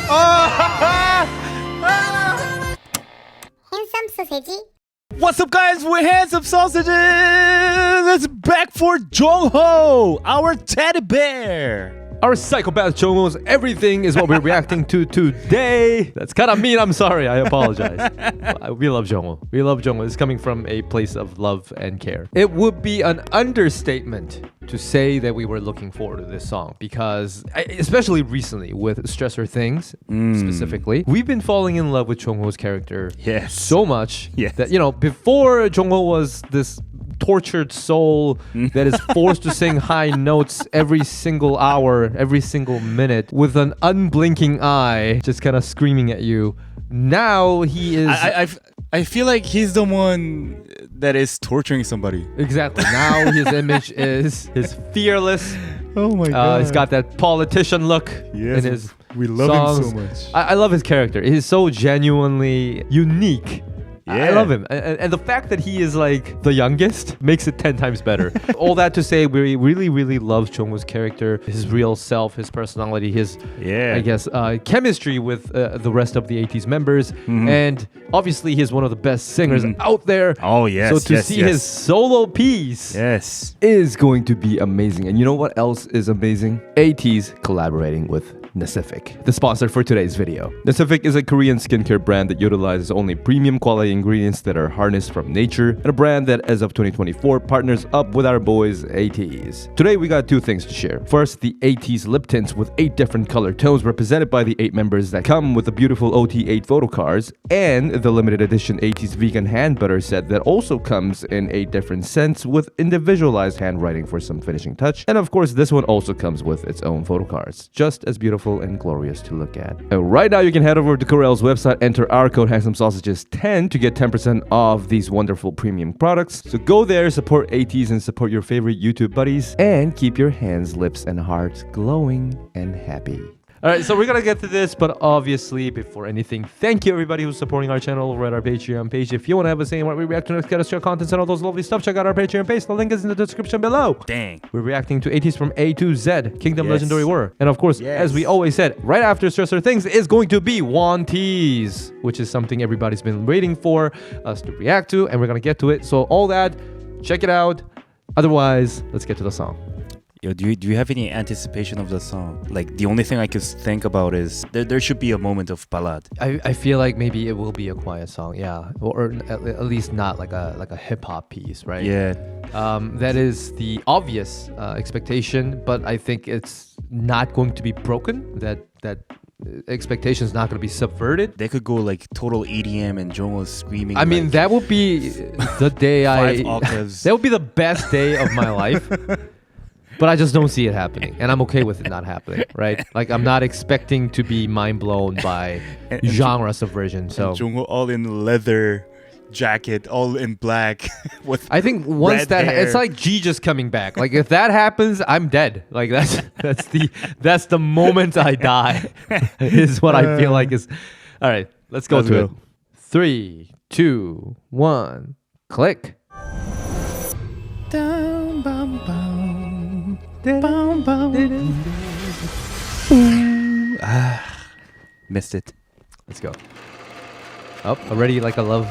Handsome sausage. What's up, guys? We're Handsome Sausages. It's back for Jongho, our teddy bear. Our psychopath Jongho's Everything is what we're reacting to today. That's kind of mean. I'm sorry. I apologize. We love Jongho. We love Jongho. It's coming from a place of love and care. It would be an understatement to say that we were looking forward to this song because, especially recently with Stressor Things specifically, we've been falling in love with Jongho's character so much that, you know, before Jongho was this tortured soul that is forced to sing high notes every single hour, every single minute with an unblinking eye just kind of screaming at you. Now he is... I feel like he's the one that is torturing somebody. Exactly. Now his image is fearless. Oh my god. He's got that politician look in his we love songs. him so much. I love his character. He's so genuinely unique. I love him. And the fact that he is like the youngest makes it 10 times better. All that to say, we really, really love Jongho's character, his real self, his personality, his, I guess, chemistry with the rest of the ATEEZ members. And obviously, he's one of the best singers out there. Oh, yes. So to see his solo piece is going to be amazing. And you know what else is amazing? ATEEZ collaborating with NACIFIC, the sponsor for today's video. NACIFIC is a Korean skincare brand that utilizes only premium quality ingredients that are harnessed from nature, and a brand that as of 2024 partners up with our boys ATEEZ. Today we got two things to share. First, the ATEEZ lip tints with 8 different color tones represented by the 8 members that come with the beautiful OT8 photo cards, and the limited edition ATEEZ vegan hand butter set that also comes in 8 different scents with individualized handwriting for some finishing touch. And of course, this one also comes with its own photo cards, just as beautiful and glorious to look at. And right now you can head over to Corel's website, enter our code HandsomeSausages10 to get 10% off these wonderful premium products. So go there, support ATEEZ and support your favorite YouTube buddies, and keep your hands, lips, and hearts glowing and happy. All right, so we're gonna get to this, but obviously, before anything, thank you everybody who's supporting our channel over at our Patreon page. If you want to have a say in what we react to next, get us your contents and all those lovely stuff, check out our Patreon page. The link is in the description below. Dang. We're reacting to ATEEZ from A to Z, Kingdom Legendary War. And of course, as we always said, right after Stressor Things is going to be WANTEEZ, which is something everybody's been waiting for us to react to, and we're gonna get to it. So all that, check it out. Otherwise, let's get to the song. Yo, do you have any anticipation of the song? Like, the only thing I could think about is there should be a moment of Ballad. I feel like maybe it will be a quiet song, or at least not like a hip hop piece, right? Yeah. That is the obvious expectation, but I think it's not going to be broken. That expectation is not going to be subverted. They could go like total EDM and Jongho screaming. I mean, that would be the day 5 octaves. That would be the best day of my life. But I just don't see it happening, and I'm okay with it not happening, right? Like, I'm not expecting to be mind blown by genre subversion. So Jongho all in leather jacket, all in black. With I think once red that hair. it's like G just coming back. Like, if that happens, I'm dead. Like, that's the moment I die. Is what I feel like is. All right, let's go to it. 3, 2, 1, click. Down, bum, bum. Missed it. Let's go. Up already like a love.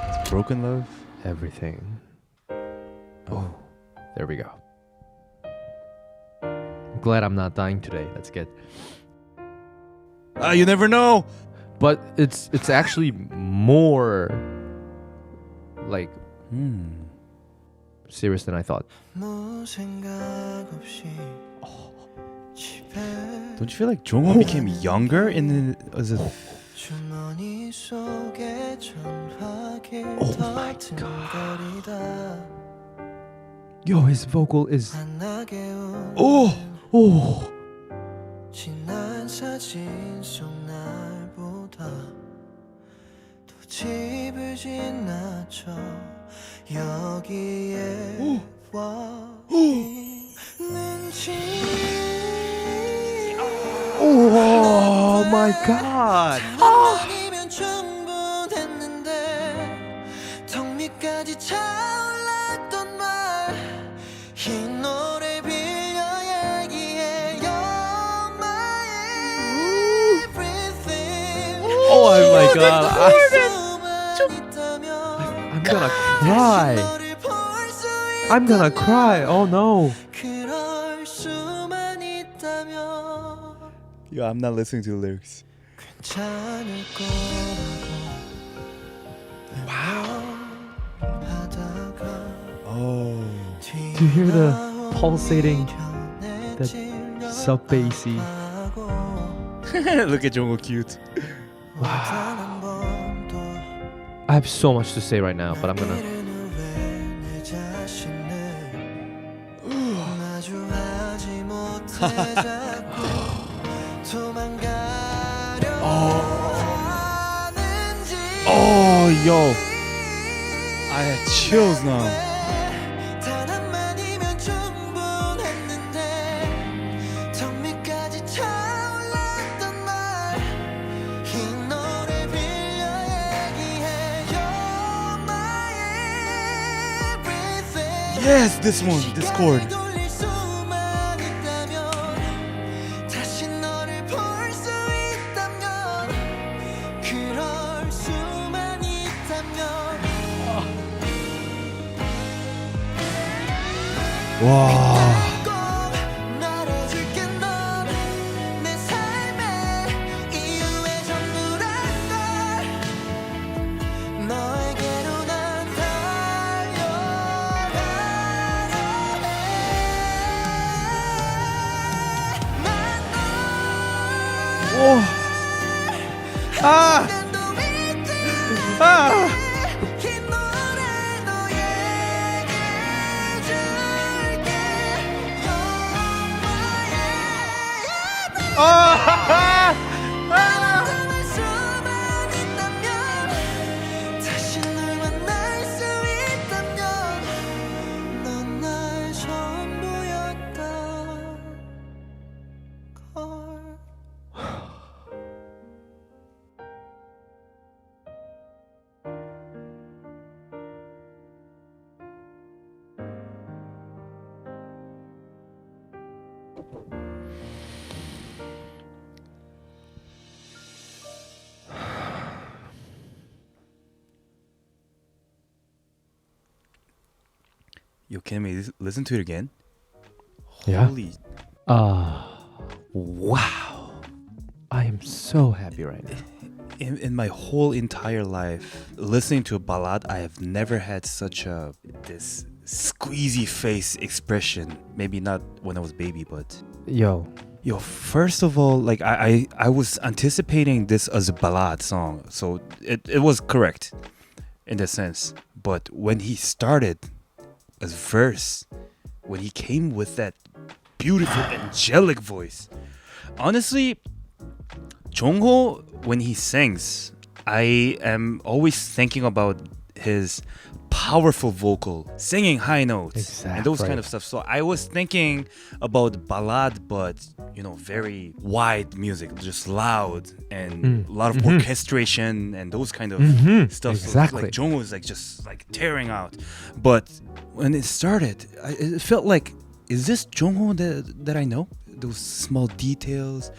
It's broken love. Everything. Oh, there we go. I'm glad I'm not dying today. That's good. You never know. But it's actually more like serious than I thought. Don't you feel like Jongho became younger as a... Oh my god. Yo, his vocal is... Oh! Oh my god. god. I'm gonna cry. I'm gonna cry. Oh no. Yo, I'm not listening to the lyrics. Oh. Do you hear the pulsating, that sub bassy? Look at Jongho cute. I have so much to say right now, but I'm gonna. Oh, yo. I have chills now. Yes, this one, this chord. 와. 오. 아. 아. Yo, can we listen to it again? Yeah. Holy. Wow. I am so happy right now. In my whole entire life, listening to a ballad, I have never had such this squeezy face expression. Maybe not when I was baby, but Yo. first of all, like I was anticipating this as a ballad song, so it was correct in that sense. But when he started as verse, when he came with that beautiful angelic voice, honestly, Jongho, when he sings, I am always thinking about his powerful vocal, singing high notes, and those kind of stuff. So I was thinking about ballad, but very wide music, just loud and a lot of orchestration and those kind of stuff. Exactly. So like Jongho is just tearing out. But when it started, it felt like, is this Jongho that I know? Those small details.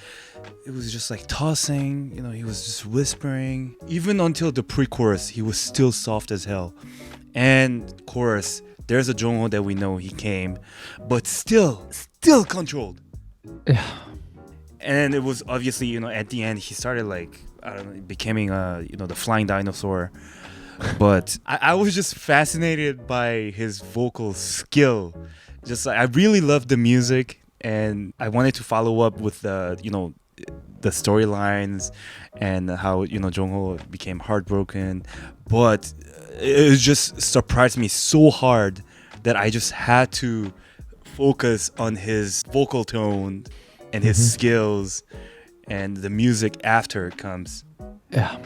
It was just tossing, he was just whispering. Even until the pre-chorus, he was still soft as hell. And chorus, there's a Jongho that we know he came, but still controlled. Yeah. And it was obviously, at the end, he started becoming the flying dinosaur. But I was just fascinated by his vocal skill. I really loved the music, and I wanted to follow up with the storylines and how Jongho became heartbroken. But it just surprised me so hard that I just had to focus on his vocal tone and his skills, and the music after it comes. Yeah.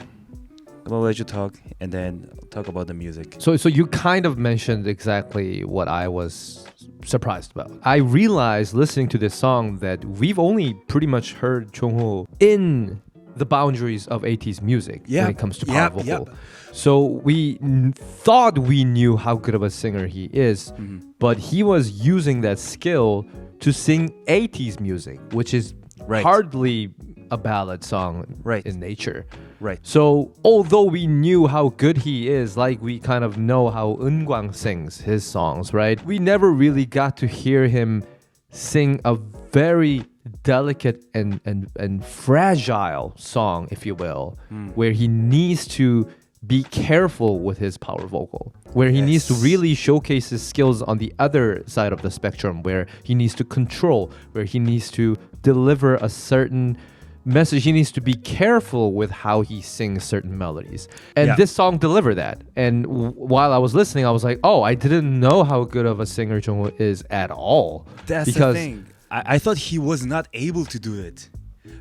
I'll let you talk and then I'll talk about the music. So you kind of mentioned exactly what I was surprised about. I realized listening to this song that we've only pretty much heard Jongho in the boundaries of ATEEZ music when it comes to power vocal. So we thought we knew how good of a singer he is, but he was using that skill to sing ATEEZ music, which is hardly a ballad song in nature. Right. So although we knew how good he is, like we kind of know how Eunkwang sings his songs, right? We never really got to hear him sing a very delicate and fragile song, if you will, where he needs to be careful with his power vocal, where he needs to really showcase his skills on the other side of the spectrum, where he needs to control, where he needs to deliver a certain message. He needs to be careful with how he sings certain melodies. And this song delivered that. And while I was listening, I was like, oh, I didn't know how good of a singer Jongho is at all. That's the thing. I thought he was not able to do it.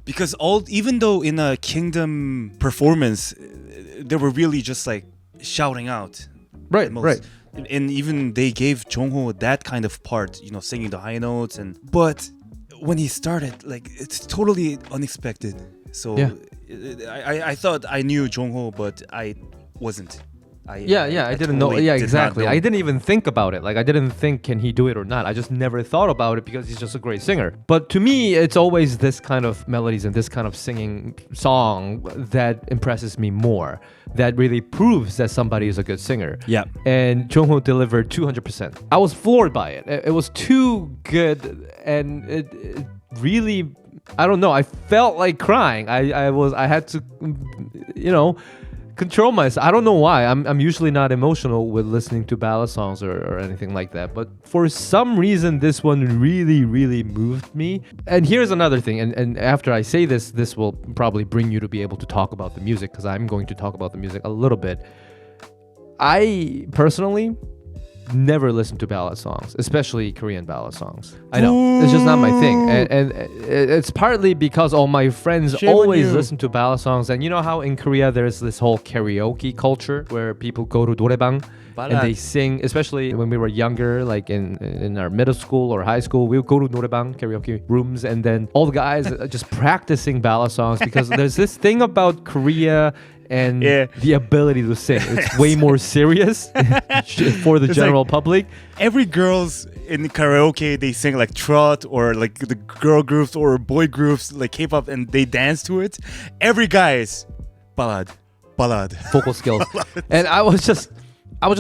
Because even though in a Kingdom performance, they were really just like shouting out. Right. And even they gave Jongho that kind of part, you know, singing the high notes. But when he started, like, it's totally unexpected. So I thought I knew Jongho, but I wasn't. I didn't know. Yeah, exactly. I didn't even think about it. Like, I didn't think, can he do it or not? I just never thought about it because he's just a great singer. But to me, it's always this kind of melodies and this kind of singing song that impresses me more, that really proves that somebody is a good singer. Yeah. And Jongho delivered 200%. I was floored by it. It was too good, and it really, I don't know, I felt like crying. I had to, you know, control myself. I don't know why. I'm usually not emotional with listening to ballad songs or anything like that. But for some reason, this one really, really moved me. And here's another thing. And after I say this, this will probably bring you to be able to talk about the music, because I'm going to talk about the music a little bit. I personally never listened to ballad songs, especially Korean ballad songs. I know it's just not my thing, and it's partly because all my friends always listen to ballad songs. And you know how in Korea there's this whole karaoke culture where people go to 노래방 and they sing, especially when we were younger, like in our middle school or high school, we would go to 노래방 karaoke rooms, and then all the guys are just practicing ballad songs, because there's this thing about Korea and the ability to sing. It's way more serious for the general public. Every girls in karaoke, they sing like trot, or like the girl groups or boy groups like K-pop, and they dance to it. Every guy is ballad. Vocal skills. And I was just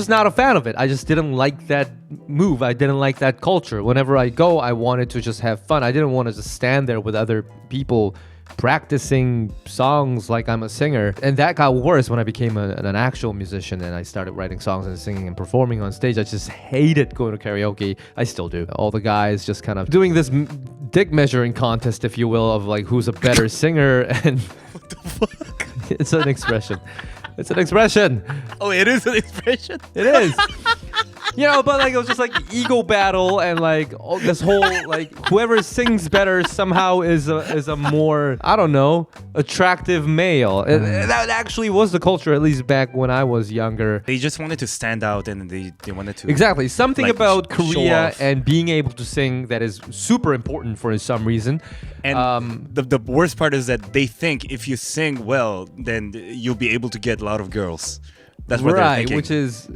not a fan of it. I just didn't like that move. I didn't like that culture. Whenever I go, I wanted to just have fun. I didn't want to just stand there with other people practicing songs like I'm a singer. And that got worse when I became an actual musician and I started writing songs and singing and performing on stage. I just hated going to karaoke. I still do. All the guys just kind of doing this dick measuring contest, if you will, of like who's a better singer. And What the fuck? it's an expression. It's an expression. Oh, it is an expression? It is. You know, but like it was just like ego battle, and like this whole like whoever sings better somehow is a more, I don't know, attractive male. And that actually was the culture, at least back when I was younger. They just wanted to stand out, and they wanted to Exactly. Something like, about show Korea off. and being able to sing that is super important for some reason. And the worst part is that they think if you sing well, then you'll be able to get a lot of girls. That's what they're thinking. Which is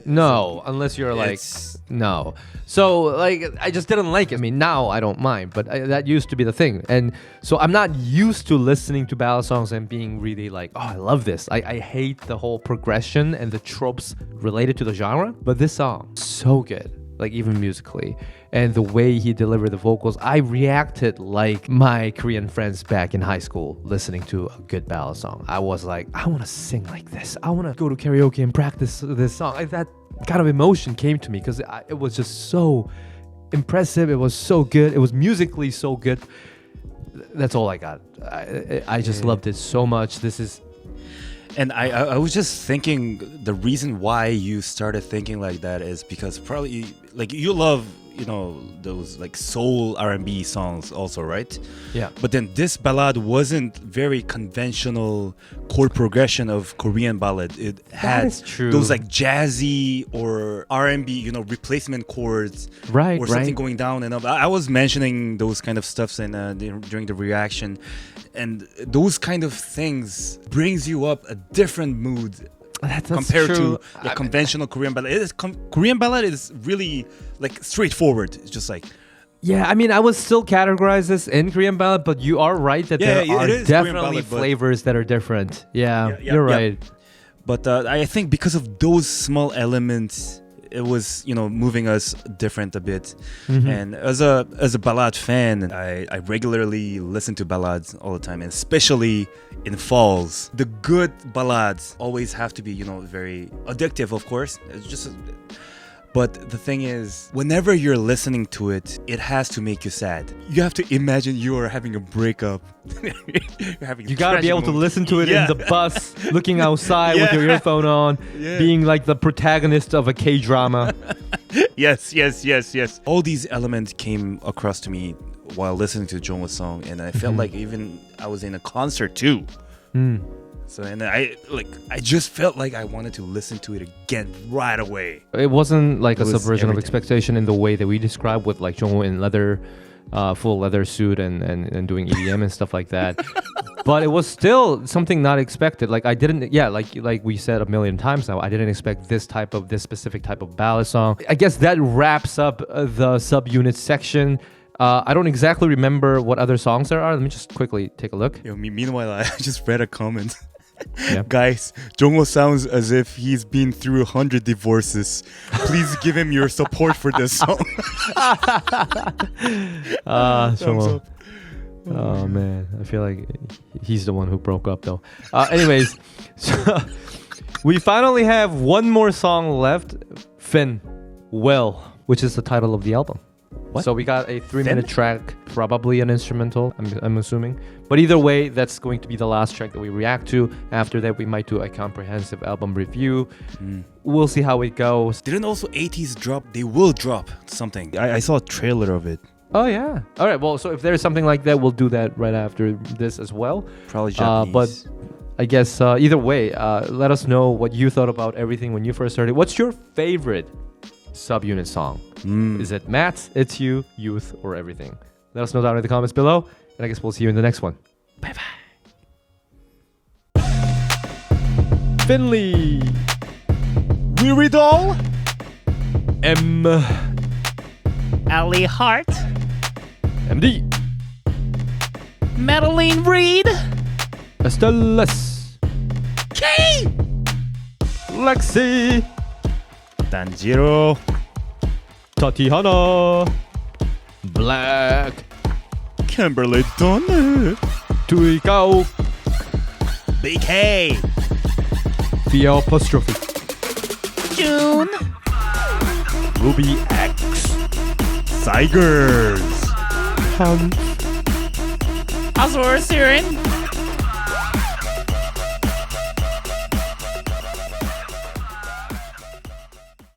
no, unless you're like It's- no. So like I just didn't like it. I mean, now I don't mind, but that used to be the thing. And so I'm not used to listening to ballad songs and being really like, oh, I love this. I hate the whole progression and the tropes related to the genre. But this song, so good. Like even musically, and the way he delivered the vocals, I reacted like my Korean friends back in high school listening to a good ballad song. I was like, I want to sing like this. I want to go to karaoke and practice this song. Like that kind of emotion came to me because it was just so impressive. It was so good. It was musically so good. That's all I got. I just loved it so much. This is. And I was just thinking the reason why you started thinking like that is because probably like you love, you know, those like soul R&B songs also, right? Yeah. But then this ballad wasn't very conventional chord progression of Korean ballad. It had is true. those like jazzy or R&B, you know, replacement chords, Right, or something right. going down and up. I was mentioning those kind of stuffs during the reaction, and those kind of things brings you up a different mood That's compared true. to the conventional Korean ballad. Korean ballad is really like straightforward. It's just like Yeah, I mean, I would still categorize this in Korean ballad, but you are right that Yeah, there it are is Korean definitely ballad, but- flavors that are different. Yeah, Yeah, you're yeah. right. But I think because of those small elements, it was moving us different a bit. Mm-hmm. And as a ballad fan, I regularly listen to ballads all the time, and especially in falls. The good ballads always have to be very addictive, of course. It's just. But the thing is, whenever you're listening to it, it has to make you sad. You have to imagine you are having a breakup. You're having You gotta be tragic able to moment. listen to it Yeah. in the bus, looking outside with your earphone on, Yeah. being like the protagonist of a K-drama. Yes. All these elements came across to me while listening to Jongho's song, and I felt like even I was in a concert too. So and I just felt like I wanted to listen to it again right away. It wasn't like a It was subversion of everything. expectation in the way that we describe with like Jongho in leather, full leather suit and doing EDM and stuff like that. But it was still something not expected. Like I didn't, like we said a million times now, I didn't expect this specific type of ballad song. I guess that wraps up the subunit section. I don't exactly remember what other songs there are. Let me just quickly take a look. Meanwhile, I just read a comment. Yeah. Guys, Jongho sounds as if he's been through 100 divorces. Please give him your support for this song. Thumbs Jongho. up. Oh man, I feel like he's the one who broke up though. Anyways, so we finally have one more song left, Finn, Well, which is the title of the album. What? So we got a 3-minute track, probably an instrumental, I'm assuming. But either way, that's going to be the last track that we react to. After that, we might do a comprehensive album review. We'll see how it goes. Didn't also ATEEZ drop? They will drop something. I saw a trailer of it. Oh yeah. All right. Well, so if there's something like that, we'll do that right after this as well. Probably Japanese. But I guess either way, let us know what you thought about everything when you first started. What's your favorite subunit song? Is it MATZ, It's You, Youth, or Everything? Let us know down in the comments below, and I guess we'll see you in the next one. Bye bye. Finley, Weary Doll, M, Ali Hart, MD, Madeline Reed, Estelas, K, Lexi, Tanjiro, Tatiana, Black, Kimberly Donner, Tuikao, BK, Thea Apostrophe, June, Ruby X, Tigers, Hunt, Azor Siren,